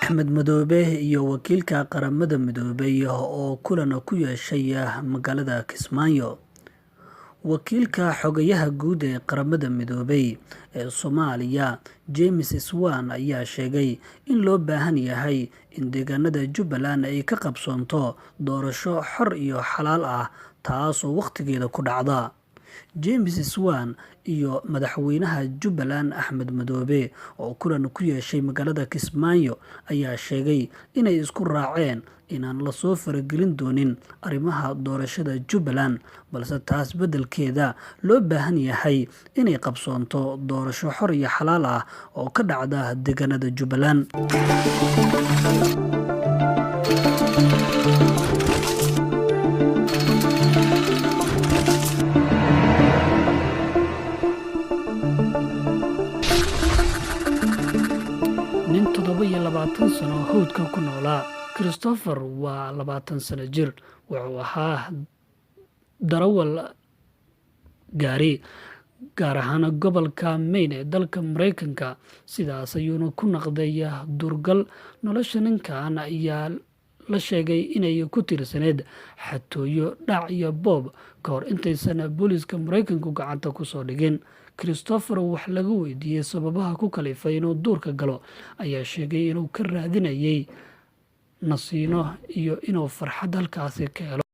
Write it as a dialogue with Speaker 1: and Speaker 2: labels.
Speaker 1: Axmed Madoobe iyo wakiilka qaramada midoobay oo kulan ku yeeshay magaalada Kismaayo. Wakiilka xogayaha guud ee qaramada midoobay ee Soomaaliya James Swan ayaa sheegay in loo baahan yahay in deegaanada Jubbaland ay ka qabsoonto doorasho xor iyo xalaal ah taas oo waqtigeeda ku dhacda. James Swan iyo madaxweynaha Jubbaland Axmed Madoobe oo kulan ku yeeshay magaalada Kismaayo ayaa sheegay inay isku raaceen inaan la soo faragelin doonin arrimaha doorashada Jubbaland, balse taas beddelkeeda loo baahan yahay inay qabsoonto doorasho xor iyo xalaal ah oo ka dhacda deegaanada Jubbaland. nin 27 sano hawdka ku noolaa Christopher waa 20 sano jir, wuxuu ahaa darawal gaari gaar ahaan gobolka Maine ee dalka Mareykanka. Sidaas ayuuna ku noqday durgal. Nolosha ninkan ayaa la sheegay inay ku tirsaneed xatooyo, dhac iyo boob ka hor intaysan booliiska Mareykanku gacanta ku soo dhigin. Christopher wax laga weydiiyey sababaha ku kalifay inuu duurka galo ayaa sheegay inuu ka raadinayay nasiino iyo inuu farxad halkaasi ka helo.